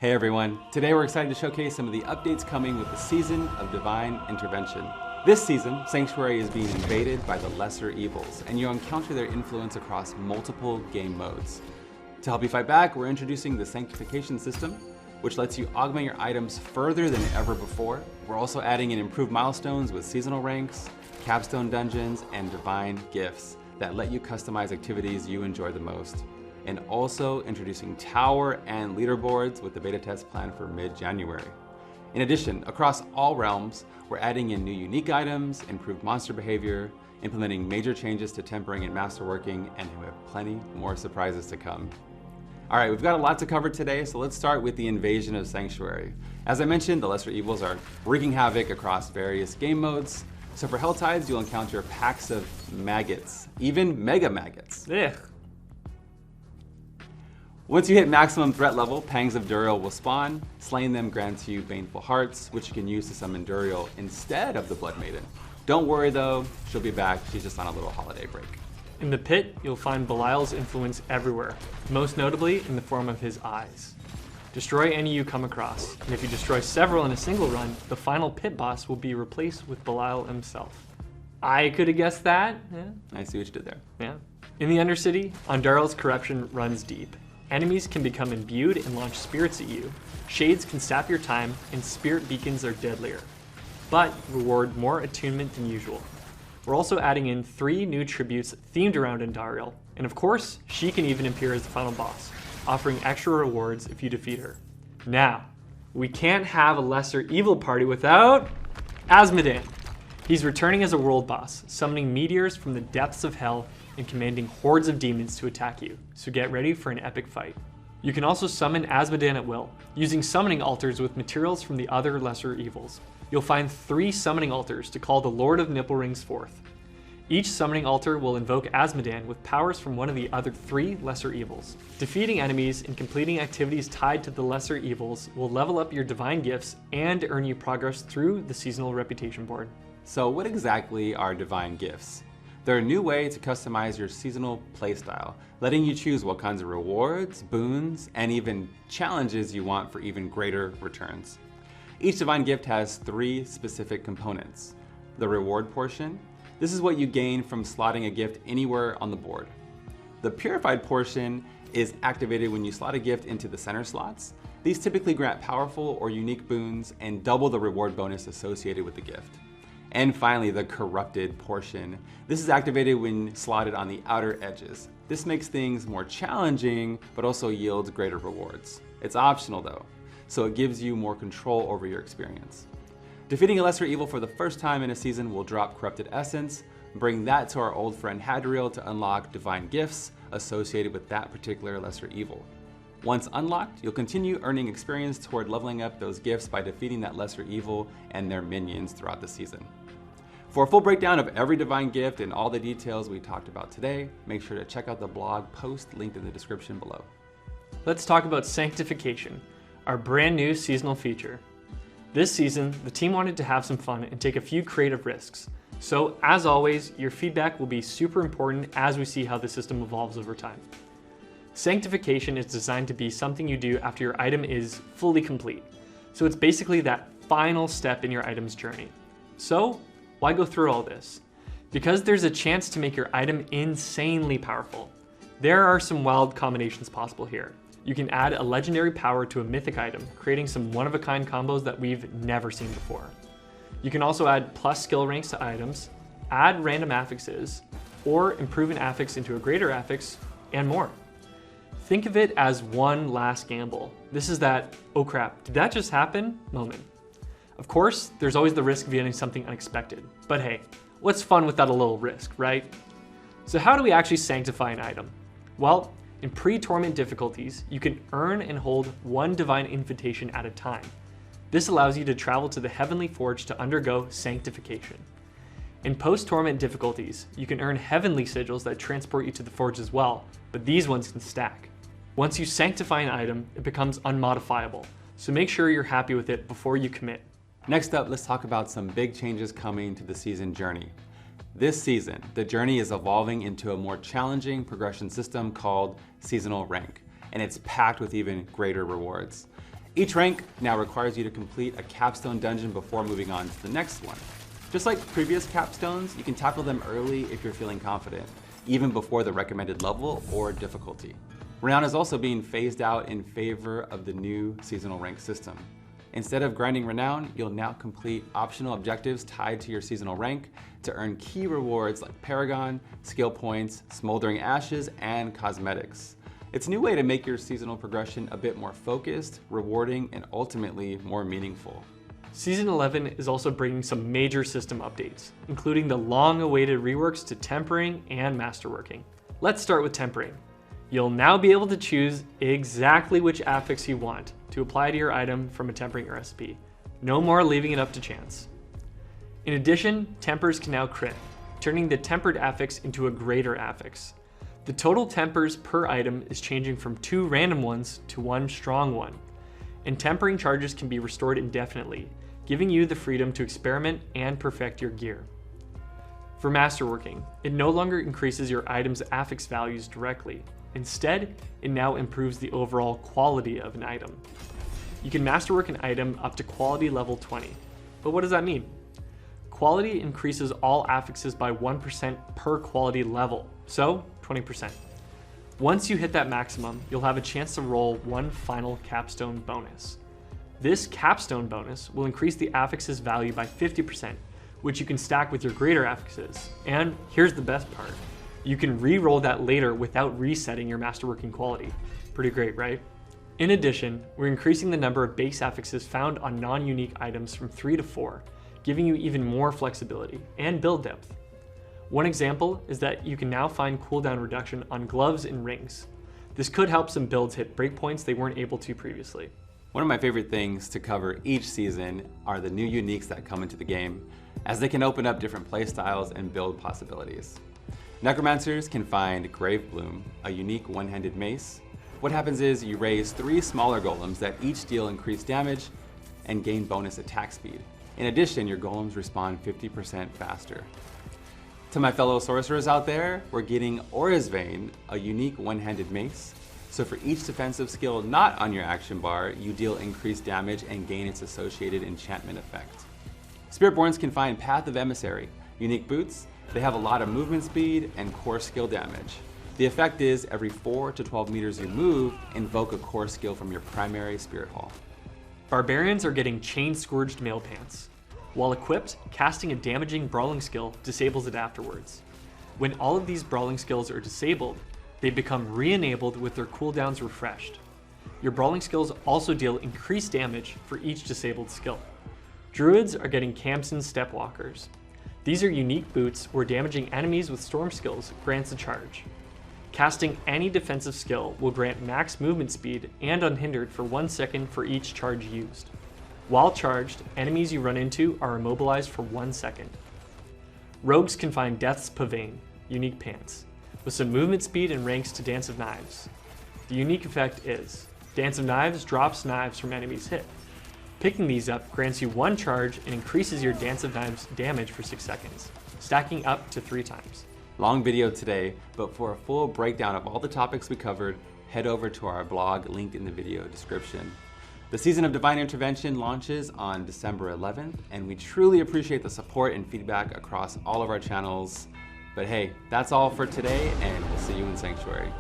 Hey everyone, today we're excited to showcase some of the updates coming with the Season of Divine Intervention. This season, Sanctuary is being invaded by the lesser evils, and you'll encounter their influence across multiple game modes. To help you fight back, we're introducing the Sanctification system, which lets you augment your items further than ever before. We're also adding in improved milestones with seasonal ranks, capstone dungeons, and divine gifts that let you customize activities you enjoy the most. And also introducing tower and leaderboards with the beta test planned for mid-January. In addition, across all realms, we're adding in new unique items, improved monster behavior, implementing major changes to tempering and masterworking, and we have plenty more surprises to come. All right, we've got a lot to cover today, so let's start with the invasion of Sanctuary. As I mentioned, the lesser evils are wreaking havoc across various game modes. So for Helltides, you'll encounter packs of maggots, even mega maggots. Ugh. Once you hit maximum threat level, Pangs of Duriel will spawn. Slaying them grants you Baneful Hearts, which you can use to summon Duriel instead of the Blood Maiden. Don't worry though, she'll be back, she's just on a little holiday break. In the pit, you'll find Belial's influence everywhere, most notably in the form of his eyes. Destroy any you come across, and if you destroy several in a single run, the final pit boss will be replaced with Belial himself. I could have guessed that. Yeah. I see what you did there. Yeah. In the Undercity, Andariel's corruption runs deep. Enemies can become imbued and launch spirits at you. Shades can sap your time, and spirit beacons are deadlier, but reward more attunement than usual. We're also adding in 3 new tributes themed around Andariel, and of course, she can even appear as the final boss, offering extra rewards if you defeat her. Now, we can't have a lesser evil party without Azmodan. He's returning as a world boss, summoning meteors from the depths of hell and commanding hordes of demons to attack you, so get ready for an epic fight. You can also summon Azmodan at will, using summoning altars with materials from the other lesser evils. You'll find 3 summoning altars to call the Lord of Nipplrings forth. Each summoning altar will invoke Azmodan with powers from one of the other 3 lesser evils. Defeating enemies and completing activities tied to the lesser evils will level up your divine gifts and earn you progress through the seasonal reputation board. So what exactly are divine gifts? They're a new way to customize your seasonal playstyle, letting you choose what kinds of rewards, boons, and even challenges you want for even greater returns. Each divine gift has 3 specific components. The reward portion. This is what you gain from slotting a gift anywhere on the board. The purified portion is activated when you slot a gift into the center slots. These typically grant powerful or unique boons and double the reward bonus associated with the gift. And finally, the corrupted portion. This is activated when slotted on the outer edges. This makes things more challenging, but also yields greater rewards. It's optional though, so it gives you more control over your experience. Defeating a lesser evil for the first time in a season will drop Corrupted Essence, bring that to our old friend Hadriel to unlock divine gifts associated with that particular lesser evil. Once unlocked, you'll continue earning experience toward leveling up those gifts by defeating that lesser evil and their minions throughout the season. For a full breakdown of every divine gift and all the details we talked about today, make sure to check out the blog post linked in the description below. Let's talk about Sanctification, our brand new seasonal feature. This season, the team wanted to have some fun and take a few creative risks. So, as always, your feedback will be super important as we see how the system evolves over time. Sanctification is designed to be something you do after your item is fully complete. So it's basically that final step in your item's journey. So, why go through all this? Because there's a chance to make your item insanely powerful. There are some wild combinations possible here. You can add a legendary power to a mythic item, creating some one-of-a-kind combos that we've never seen before. You can also add plus skill ranks to items, add random affixes, or improve an affix into a greater affix, and more. Think of it as one last gamble. This is that, oh crap, did that just happen moment. Of course, there's always the risk of getting something unexpected, but hey, what's fun without a little risk, right? So how do we actually sanctify an item? Well, in pre-torment difficulties, you can earn and hold 1 divine invitation at a time. This allows you to travel to the Heavenly Forge to undergo sanctification. In post-torment difficulties, you can earn heavenly sigils that transport you to the Forge as well, but these ones can stack. Once you sanctify an item, it becomes unmodifiable, so make sure you're happy with it before you commit. Next up, let's talk about some big changes coming to the season journey. This season, the journey is evolving into a more challenging progression system called Seasonal Rank, and it's packed with even greater rewards. Each rank now requires you to complete a capstone dungeon before moving on to the next one. Just like previous capstones, you can tackle them early if you're feeling confident, even before the recommended level or difficulty. Renown is also being phased out in favor of the new seasonal rank system. Instead of grinding Renown, you'll now complete optional objectives tied to your seasonal rank to earn key rewards like Paragon, skill points, Smoldering Ashes, and cosmetics. It's a new way to make your seasonal progression a bit more focused, rewarding, and ultimately more meaningful. Season 11 is also bringing some major system updates, including the long-awaited reworks to tempering and masterworking. Let's start with tempering. You'll now be able to choose exactly which affix you want to apply to your item from a tempering recipe. No more leaving it up to chance. In addition, tempers can now crit, turning the tempered affix into a greater affix. The total tempers per item is changing from 2 random ones to 1 strong one, and tempering charges can be restored indefinitely, giving you the freedom to experiment and perfect your gear. For masterworking, it no longer increases your item's affix values directly. Instead, it now improves the overall quality of an item. You can masterwork an item up to quality level 20. But what does that mean? Quality increases all affixes by 1% per quality level, so 20%. Once you hit that maximum, you'll have a chance to roll one final capstone bonus. This capstone bonus will increase the affix's value by 50%, which you can stack with your greater affixes. And here's the best part. You can re-roll that later without resetting your masterworking quality. Pretty great, right? In addition, we're increasing the number of base affixes found on non-unique items from 3 to 4, giving you even more flexibility and build depth. One example is that you can now find cooldown reduction on gloves and rings. This could help some builds hit breakpoints they weren't able to previously. One of my favorite things to cover each season are the new uniques that come into the game, as they can open up different playstyles and build possibilities. Necromancers can find Gravebloom, a unique one-handed mace. What happens is you raise 3 smaller golems that each deal increased damage and gain bonus attack speed. In addition, your golems respawn 50% faster. To my fellow sorcerers out there, we're getting Aura's Vein, a unique one-handed mace. So for each defensive skill not on your action bar, you deal increased damage and gain its associated enchantment effect. Spiritborns can find Path of Emissary, unique boots. They have a lot of movement speed and core skill damage. The effect is every 4 to 12 meters you move, invoke a core skill from your primary spirit hall. Barbarians are getting Chain-Scourged Mail Pants. While equipped, casting a damaging brawling skill disables it afterwards. When all of these brawling skills are disabled, they become re-enabled with their cooldowns refreshed. Your brawling skills also deal increased damage for each disabled skill. Druids are getting Khamsin Stepwalkers. These are unique boots where damaging enemies with storm skills grants a charge. Casting any defensive skill will grant max movement speed and unhindered for 1 second for each charge used. While charged, enemies you run into are immobilized for 1 second. Rogues can find Death's Pavane, unique pants, with some movement speed and ranks to Dance of Knives. The unique effect is, Dance of Knives drops knives from enemies hit. Picking these up grants you 1 charge and increases your Dance of Knives damage for 6 seconds, stacking up to 3 times. Long video today, but for a full breakdown of all the topics we covered, head over to our blog linked in the video description. The season of Divine Intervention launches on December 11th, and we truly appreciate the support and feedback across all of our channels. But hey, that's all for today, and we'll see you in Sanctuary.